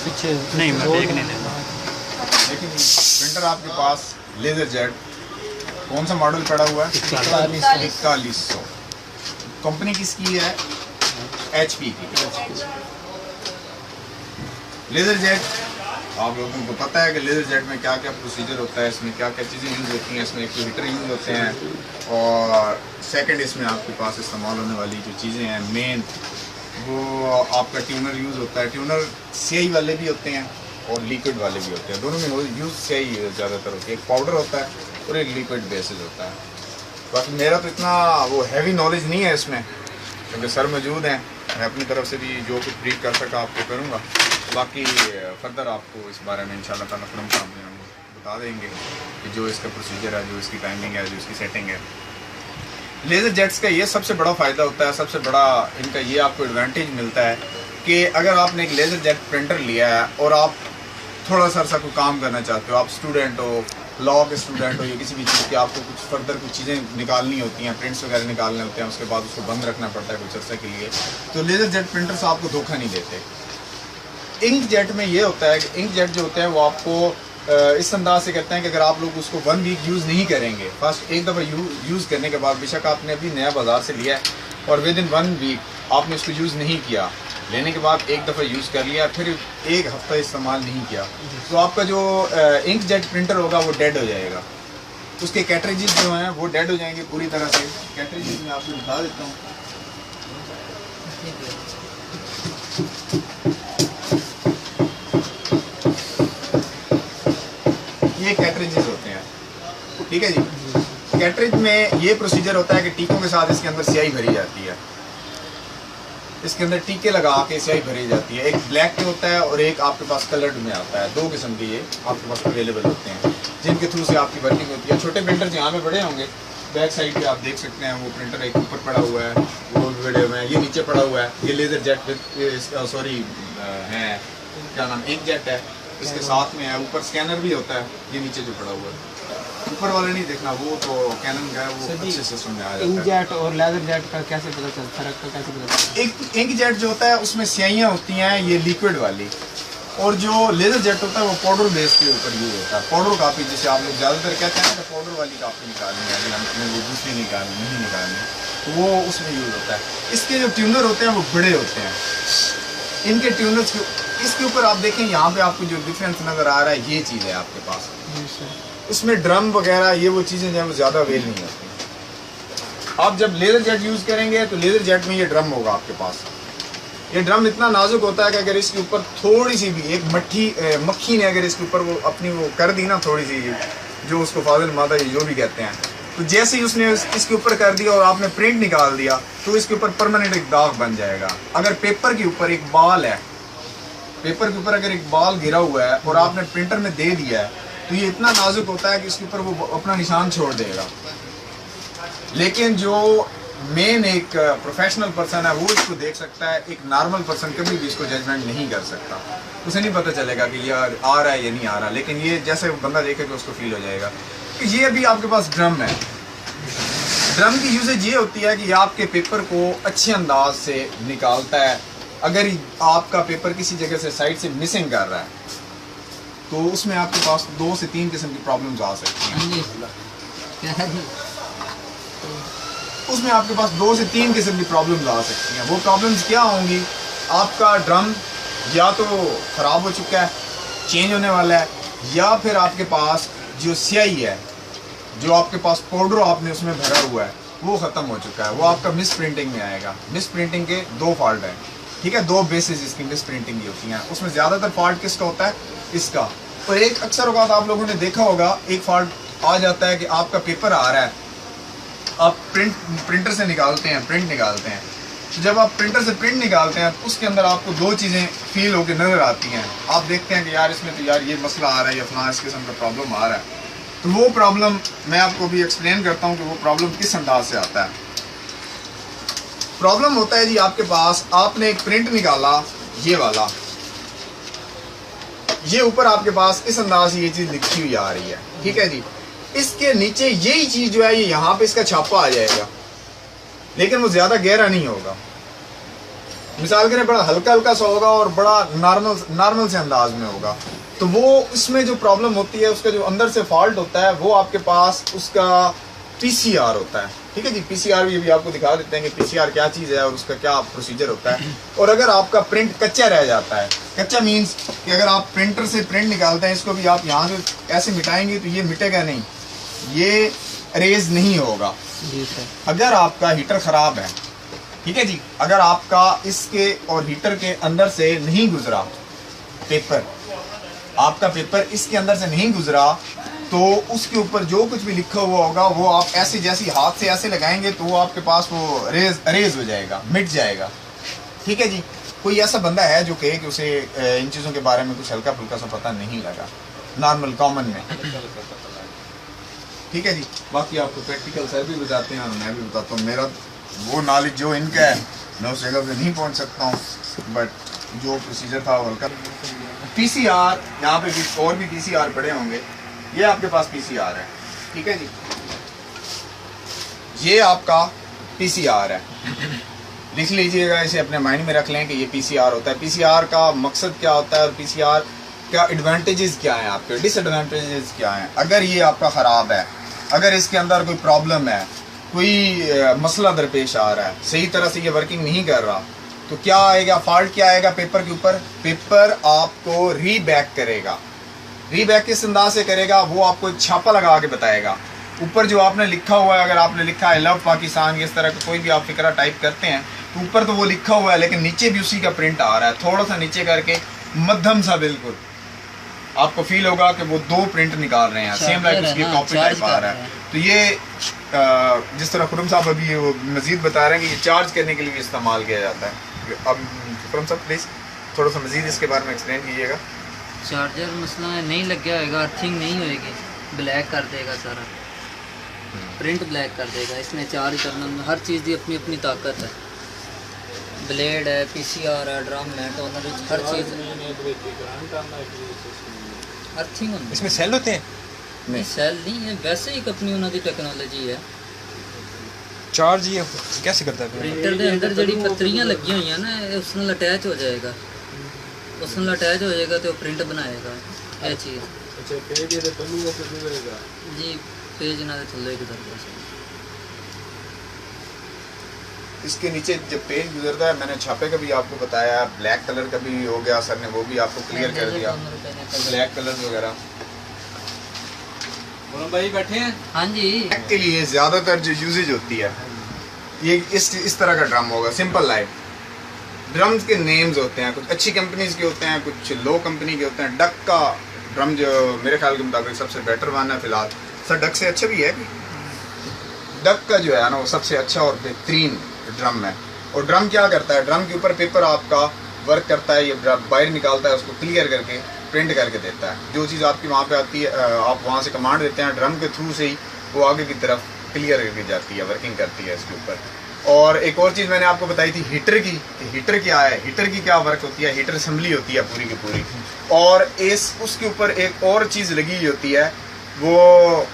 पीछे नहीं, मैं देख नहीं देता। लेकिन प्रिंटर आपके पास लेजर जेट, कौन सा मॉडल पड़ा हुआ है? 4100। कंपनी किसकी है? HP की। लेजर जेट आप लोगों को पता है कि लेजर जेट में क्या क्या प्रोसीजर होता है, इसमें क्या क्या चीज़ें यूज़ होती हैं। इसमें एक तो हीटर यूज़ होते हैं और सेकंड इसमें आपके पास इस्तेमाल होने वाली जो चीज़ें हैं मेन, वो आपका ट्यूनर यूज़ होता है। ट्यूनर स्याही वाले भी होते हैं और लिक्विड वाले भी होते हैं, दोनों में यूज़ स्याही ज़्यादातर होती है। एक पाउडर होता है और एक लिक्विड बेसिस होता है। बाकी मेरा तो इतना वो हैवी नॉलेज नहीं है इसमें, क्योंकि सर मौजूद हैं। मैं अपनी तरफ से भी जो कुछ ब्रीफ कर सका आपको करूँगा। बाकी फर्दर आपको इस बारे में इंशाल्लाह ताला फ्रॉम सामने हम बता देंगे कि जो इसका प्रोसीजर है, जो इसकी टाइमिंग है, जो इसकी सेटिंग है। लेज़र जेट्स का ये सबसे बड़ा फ़ायदा होता है, सबसे बड़ा इनका ये आपको एडवांटेज मिलता है कि अगर आपने एक लेज़र जेट प्रिंटर लिया है और आप थोड़ा सा अर्सा कोई काम करना चाहते हो, आप स्टूडेंट हो, लॉ के स्टूडेंट हो या किसी भी चीज़ की आपको कुछ फर्दर कुछ चीज़ें निकालनी होती हैं, प्रिंट्स वगैरह निकालने होते हैं, उसके बाद उसको बंद रखना पड़ता है कुछ अर्से के लिए, तो लेज़र जेट प्रिंटर्स आपको धोखा नहीं देते। इंक जेट में ये होता है कि इंक जेट जो होते हैं वो आपको इस अंदाज से कहते हैं कि अगर आप लोग उसको 1 वीक यूज़ नहीं करेंगे, फर्स्ट एक दफ़ा यूज़ करने के बाद, बेशक आपने अभी नया बाज़ार से लिया है और विद इन 1 वीक आपने उसको यूज़ नहीं किया, लेने के बाद एक दफ़ा यूज़ कर लिया, फिर एक हफ्ता इस्तेमाल नहीं किया, तो आपका जो इंक जेट प्रिंटर होगा वो डेड हो जाएगा। उसके कैटरेजेस जो हैं वो डेड हो जाएंगे पूरी तरह से। कैटरेजेस मैं आपको दिखा देता हूँ। ये कैटरेजेस होते हैं, ठीक है जी। कैटरेज में ये प्रोसीजर होता है कि टीकों के साथ इसके अंदर स्याही भरी जाती है, इसके अंदर टीके लगा के स्याही भरी जाती है। एक ब्लैक में होता है और एक आपके पास कलर्ड में आता है। 2 किस्म के ये आपके पास अवेलेबल होते हैं जिनके थ्रू से आपकी वर्किंग होती है। छोटे प्रिंटर यहाँ में बड़े होंगे, बैक साइड पे आप देख सकते हैं वो प्रिंटर एक ऊपर पड़ा हुआ है, वो भी बड़े हुए हैं, ये नीचे पड़ा हुआ है। ये लेजर जेट सॉरी है क्या नाम, इंक जेट है, इसके साथ में है। ऊपर स्कैनर भी होता है, ये नीचे जो पड़ा हुआ है। ऊपर वाले नहीं देखना, वो तो कैनन का है, वो अच्छे सिस्टम में आ जाता है। इंक जेट और लेजर जेट का कैसे पता चलता है, फर्क का कैसे पता चलता है? एक इंक जेट जो होता है उसमें स्याहियाँ होती हैं, ये लिक्विड वाली, और जो लेजर जेट होता है वो पाउडर बेस के ऊपर यूज होता है। पाउडर कापी जिसे आप लोग ज़्यादातर कहते हैं कि पाउडर वाली कापी निकालनी है, हमें वो दूसरी निकालनी नहीं निकालनी, तो वो उसमें यूज होता है। इसके जो ट्यूनर होते हैं वो बड़े होते हैं। इनके ट्यूनर्स इसके ऊपर आप देखें, यहाँ पे आपको जो डिफरेंस नज़र आ रहा है, ये चीज़ है आपके पास। इसमें ड्रम वगैरह ये वो चीज़ें जो है वो ज़्यादा अवेल नहीं होती। आप जब लेजर जेट यूज़ करेंगे तो लेजर जेट में ये ड्रम होगा आपके पास। ये ड्रम इतना नाजुक होता है कि अगर इसके ऊपर थोड़ी सी भी एक मक्खी ने अगर इसके ऊपर वो अपनी वो कर दी ना, थोड़ी सी जो उसको फाजिल मादा जो भी कहते हैं, तो जैसे ही उसने इसके ऊपर कर दिया और आपने प्रिंट निकाल दिया तो इसके ऊपर परमानेंट एक दाग बन जाएगा। अगर पेपर के ऊपर एक बाल है, पेपर के ऊपर अगर एक बाल गिरा हुआ है और आपने प्रिंटर में दे दिया है, तो ये इतना नाजुक होता है कि इसके ऊपर वो अपना निशान छोड़ देगा। लेकिन जो मेन एक प्रोफेशनल पर्सन है वो इसको देख सकता है, एक नॉर्मल पर्सन कभी भी इसको जजमेंट नहीं कर सकता। उसे नहीं पता चलेगा कि ये आ रहा है या नहीं आ रहा, लेकिन ये जैसे बंदा देखेगा उसको फील हो जाएगा कि ये अभी आपके पास ड्रम है। ड्रम की यूजेज ये होती है कि ये आपके पेपर को अच्छे अंदाज से निकालता है। अगर आपका पेपर किसी जगह से साइड से मिसिंग कर रहा है तो उसमें आपके पास 2 से 3 किस्म की प्रॉब्लम्स आ सकती हैं। उसमें आपके पास 2 से 3 किस्म की प्रॉब्लम्स आ सकती हैं। वो प्रॉब्लम्स क्या होंगी? आपका ड्रम या तो ख़राब हो चुका है, चेंज होने वाला है, या फिर आपके पास जो स्याही है, जो आपके पास पाउडर आपने उसमें भरा हुआ है, वो ख़त्म हो चुका है। वो आपका मिस प्रिंटिंग में आएगा। मिस प्रिंटिंग के 2 फॉल्ट हैं, ठीक है, 2 बेसिस इसकी मिस प्रिंटिंग की होती हैं। उसमें ज़्यादातर फॉल्ट किसका होता है? इसका। और एक अक्सर औक़ात आप लोगों ने देखा होगा, एक फॉल्ट आ जाता है कि आपका पेपर आ रहा है, आप प्रिंटर से निकालते हैं, प्रिंट निकालते हैं, तो जब आप प्रिंटर से प्रिंट निकालते हैं तो उसके अंदर आपको 2 चीज़ें फील होकर नज़र आती हैं। आप देखते हैं कि यार इसमें तो यार ये मसला आ रहा है या फलां इस किस्म का प्रॉब्लम आ रहा है। तो वो प्रॉब्लम मैं आपको भी एक्सप्लेन करता हूँ कि वो प्रॉब्लम किस अंदाज से आता है। प्रॉब्लम होता है जी, आपके पास आपने एक प्रिंट निकाला, ये वाला, ये ऊपर आपके पास इस अंदाज से ये चीज़ लिखी हुई आ रही है, ठीक है जी। इसके नीचे यही चीज़ जो है ये यहाँ पे इसका छापा आ जाएगा, लेकिन वो ज़्यादा गहरा नहीं होगा। मिसाल के लिए बड़ा हल्का हल्का सा होगा और बड़ा नॉर्मल से अंदाज में होगा, तो वो इसमें जो प्रॉब्लम होती है, उसका जो अंदर से फॉल्ट होता है, वो आपके पास उसका पीसीआर होता है। ठीक है जी, पीसीआर भी आपको दिखा देते हैं कि पीसीआर क्या चीज़ है और उसका क्या प्रोसीजर होता है। और अगर आपका प्रिंट कच्चा रह जाता है, कच्चा मीन्स कि अगर आप प्रिंटर से प्रिंट निकालते हैं, इसको भी आप यहाँ से ऐसे मिटाएंगे तो ये मिटेगा नहीं, ये रेज नहीं होगा। जी सर। अगर आपका हीटर ख़राब है, ठीक है जी, अगर आपका इसके और हीटर के अंदर से नहीं गुजरा पेपर, आपका पेपर इसके अंदर से नहीं गुजरा, तो उसके ऊपर जो कुछ भी लिखा हुआ होगा वो आप ऐसे जैसे हाथ से ऐसे लगाएंगे तो वो आपके पास वो रेज हो जाएगा, मिट जाएगा। ठीक है जी, कोई ऐसा बंदा है जो कहे कि उसे इन चीज़ों के बारे में कुछ हल्का फुल्का सा पता नहीं लगा नॉर्मल कॉमन में। ठीक है जी, बाकी आपको प्रैक्टिकल सर भी बताते हैं और मैं भी बताता हूँ। मेरा वो नॉलेज जो इनका है मैं उस जगह पे नहीं पहुँच सकता हूँ, बट जो प्रोसीजर था वो हल्का। पीसीआर, यहाँ पे भी और भी पीसीआर पड़े होंगे, ये आपके पास पीसीआर है। ठीक है जी, ये आपका पीसीआर है, लिख लीजिएगा, इसे अपने माइंड में रख लें कि ये पीसीआर होता है। पीसीआर का मकसद क्या होता है और पीसीआर का एडवांटेजेस क्या हैं, आपके डिसएडवांटेजेस क्या हैं। अगर ये आपका ख़राब है, अगर इसके अंदर कोई प्रॉब्लम है, कोई मसला दरपेश आ रहा है, सही तरह से ये वर्किंग नहीं कर रहा, तो क्या आएगा, फॉल्ट क्या आएगा पेपर के ऊपर? पेपर आपको रीबैक करेगा। रीबैक किस अंदाज से करेगा, वो आपको छापा लगा के बताएगा। ऊपर जो आपने लिखा हुआ है, अगर आपने लिखा है लव पाकिस्तान, इस तरह का कोई भी आप फिक्रा टाइप करते हैं तो ऊपर तो वो लिखा हुआ है, लेकिन नीचे भी उसी का प्रिंट आ रहा है। थोड़ा सा नीचे करके मध्यम सा बिल्कुल आपको फील होगा कि वो दो प्रिंट निकाल रहे हैं, सेम लाइक उसकी कॉपी टाइप आ रहा है। तो ये जिस तरह खुरम साहब अभी वो मजीद बता रहे हैं कि ये चार्ज करने के लिए इस्तेमाल किया जाता है। अब खुरम साहब प्लीज़ थोड़ा सा मजीद इसके बारे में एक्सप्लेन कीजिएगा। चार्जर मसला नहीं लग गया होगा, अर्थिंग नहीं होएगी, ब्लैक कर देगा सारा, प्रिंट ब्लैक कर देगा। इसमें चार्ज करना में हर चीज़ की अपनी अपनी ताकत है। ब्लेड है, पीसीआर है, ड्रम है, टोनर, हर चीज़ अर्थिंग होती है। इसमें सेल होते हैं? नहीं, सेल नहीं है, वैसे ही अपनी उन्होंने टेक्नोलॉजी है। चार्ज ये कैसे करता है? प्रिंटर के अंदर जड़ी पत्रियां लगी हुई हैं ना, उस नाल अटैच हो जाएगा, उस नाल अटैच हो जाएगा तो प्रिंट बनाएगा। ये चीज़ अच्छा, पेज ये तल्लू से गुजरेगा जी, पेज ना थल्ले की तरफ से। इसके नीचे जब पेज गुजरता है, मैंने छापे का भी आपको बताया, ब्लैक कलर का भी हो गया, सर ने वो भी आपको क्लियर कर दिया, ब्लैक कलर वगैरह। भाई बैठे हैं? हाँ जी। ब्लैक के लिए ज़्यादातर जो यूजेज होती है, ये इस तरह का ड्रम होगा, सिंपल लाइट। ड्रम्स के नेम्स होते हैं, कुछ अच्छी कंपनीज के होते हैं, कुछ लो कंपनी के होते हैं। डक का ड्रम जो मेरे ख्याल के मुताबिक सबसे बेटर वन है फिलहाल। सर डक से अच्छा भी है कि डक का जो है ना वो सबसे अच्छा और बेहतरीन ड्रम है। और ड्रम क्या करता है, ड्रम के ऊपर पेपर आपका वर्क करता है, ये बाहर निकालता है, उसको क्लियर करके प्रिंट करके देता है। जो चीज़ आपकी वहाँ पे आती है, आप वहाँ से कमांड देते हैं, ड्रम के थ्रू से ही वो आगे की तरफ क्लियर करके जाती है, वर्किंग करती है इसके ऊपर। और एक और चीज़ मैंने आपको बताई थी हीटर की, हीटर क्या है, हीटर की क्या वर्क होती है, हीटर असेंबली होती है पूरी की पूरी। और उसके ऊपर एक और चीज़ लगी हुई होती है, वो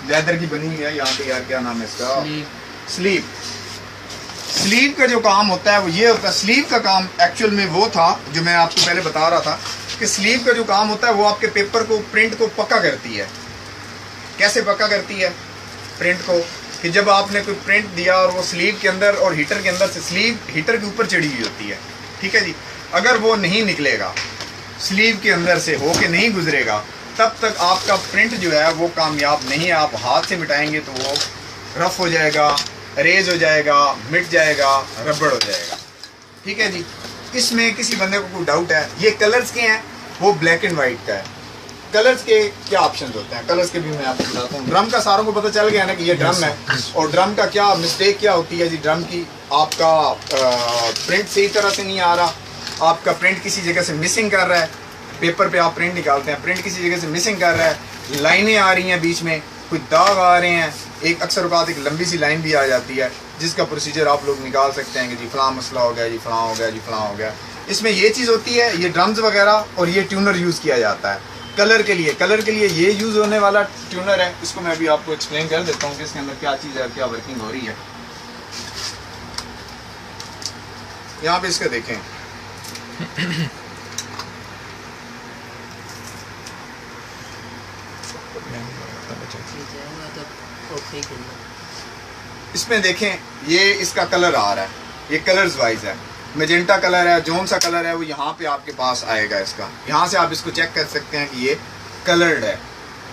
लेदर की बनी हुई है यहाँ पे, यार क्या नाम है इसका, स्लीव। स्लीव का जो काम होता है वो ये होता है, स्लीव का काम एक्चुअल में वो था जो मैं आपको पहले बता रहा था कि स्लीव का जो काम होता है वो आपके पेपर को, प्रिंट को पक्का करती है। कैसे पक्का करती है प्रिंट को, कि जब आपने कोई प्रिंट दिया और वो स्लीव के अंदर और हीटर के अंदर से, स्लीव हीटर के ऊपर चढ़ी हुई होती है, ठीक है जी, अगर वो नहीं निकलेगा, स्लीव के अंदर से होके नहीं गुजरेगा, तब तक आपका प्रिंट जो है वो कामयाब नहीं है। आप हाथ से मिटाएंगे तो वो रफ हो जाएगा, रेज हो जाएगा, मिट जाएगा, रबड़ हो जाएगा। ठीक है जी, इसमें किसी बंदे को कोई डाउट है? ये कलर्स के हैं, वो ब्लैक एंड वाइट का है। कलर्स के क्या ऑप्शंस होते हैं, कलर्स के भी मैं आपको बताता हूँ। ड्रम का सारों को पता चल गया ना कि ये ड्रम है, और ड्रम का क्या मिस्टेक क्या होती है जी, ड्रम की आपका प्रिंट सही तरह से नहीं आ रहा, आपका प्रिंट किसी जगह से मिसिंग कर रहा है। पेपर पे आप प्रिंट निकालते हैं, प्रिंट किसी जगह से मिसिंग कर रहा है, लाइनें आ रही हैं बीच में, कुछ दाग आ रहे हैं, एक अक्सर औकात एक लंबी सी लाइन भी आ जाती है, जिसका प्रोसीजर आप लोग निकाल सकते हैं कि जी फलां मसला हो गया, जी फलां हो गया, जी फलां हो गया। इसमें ये चीज़ होती है, ये ड्रम्स वगैरह, और ये ट्यूनर यूज़ किया जाता है कलर के लिए। कलर के लिए ये यूज़ होने वाला ट्यूनर है, इसको मैं अभी आपको एक्सप्लेन कर देता हूँ कि इसके अंदर क्या चीज़ है, क्या वर्किंग हो रही है। यहाँ पे इसका देखें, इसमें देखें ये इसका कलर आ रहा है, ये कलर्स वाइज है, मेजेंटा कलर है, जोन सा कलर है वो यहाँ पे आपके पास आएगा। इसका यहाँ से आप इसको चेक कर सकते हैं कि ये कलर्ड है,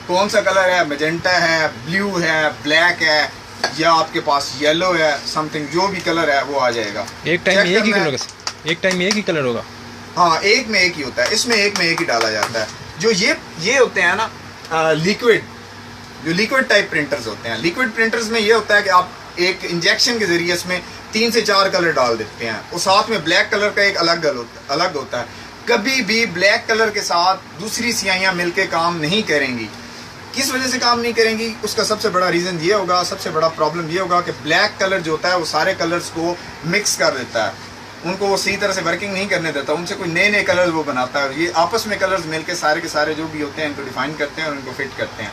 कौन सा कलर है, मेजेंटा है, ब्लू है, ब्लैक है, या आपके पास येलो है, समथिंग जो भी कलर है वो आ जाएगा। एक टाइम में एक ही कलर होगा, एक टाइम में एक ही कलर होगा। हाँ, एक में एक ही होता है, इसमें एक में एक ही डाला जाता है। जो ये होते हैं ना लिक्विड, जो लिक्विड टाइप प्रिंटर्स होते हैं, लिक्विड प्रिंटर्स में ये होता है कि आप एक इंजेक्शन के जरिए इसमें 3 से 4 कलर डाल देते हैं और साथ में ब्लैक कलर का एक अलग होता है। कभी भी ब्लैक कलर के साथ दूसरी स्याहियाँ मिलके काम नहीं करेंगी। किस वजह से काम नहीं करेंगी, उसका सबसे बड़ा रीज़न ये होगा, सबसे बड़ा प्रॉब्लम ये होगा कि ब्लैक कलर जो होता है वो सारे कलर्स को मिक्स कर देता है, उनको वो सही तरह से वर्किंग नहीं करने देता, उनसे कोई नए नए कलर्स वो बनाता है। ये आपस में कलर्स मिलके सारे के सारे जो भी होते हैं इनको डिफाइन करते हैं और इनको फिट करते हैं।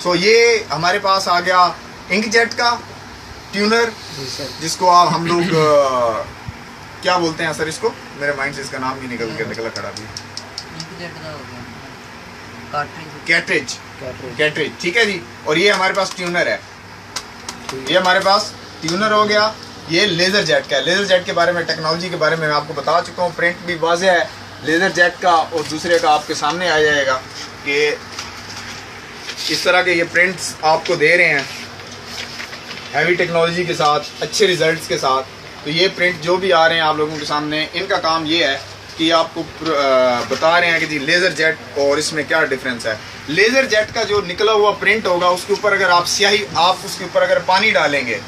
सो ये हमारे पास आ गया इंकजेट का ट्यूनर, जिसको आप हम लोग क्या बोलते हैं सर, इसको मेरे माइंड से इसका नाम भी निकला खड़ा भी, कैट्रिज, ठीक है जी। और ये हमारे पास ट्यूनर है, ये हमारे पास ट्यूनर हो गया। ये लेज़र जेट का है, लेज़र जेट के बारे में, टेक्नोलॉजी के बारे में मैं आपको बता चुका हूँ। प्रिंट भी वाज़ेह है लेज़र जेट का, और दूसरे का आपके सामने आ जाएगा कि इस तरह के ये प्रिंट्स आपको दे रहे हैं हैवी टेक्नोलॉजी के साथ, अच्छे रिजल्ट्स के साथ। तो ये प्रिंट जो भी आ रहे हैं आप लोगों के सामने, इनका काम ये है कि आपको बता रहे हैं कि जी लेज़र जेट और इसमें क्या डिफरेंस है। लेज़र जेट का जो निकला हुआ प्रिंट होगा उसके ऊपर अगर आप स्याही, आप उसके ऊपर अगर पानी डालेंगे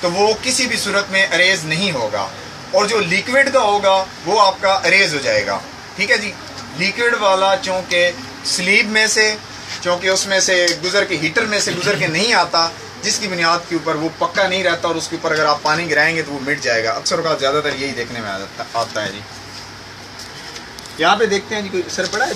तो वो किसी भी सूरत में अरेज नहीं होगा, और जो लिक्विड का होगा वो आपका अरेज हो जाएगा। ठीक है जी। लिक्विड वाला चूँकि स्लीब में से, चूँकि उसमें से गुजर के, हीटर में से गुजर के नहीं आता, जिसकी बुनियाद के ऊपर वो पक्का नहीं रहता, और उसके ऊपर अगर आप पानी गिराएंगे तो वो मिट जाएगा। अक्सर का ज़्यादातर यही देखने में आता है जी। यहाँ पे देखते हैं जी, कोई असर पड़ा है।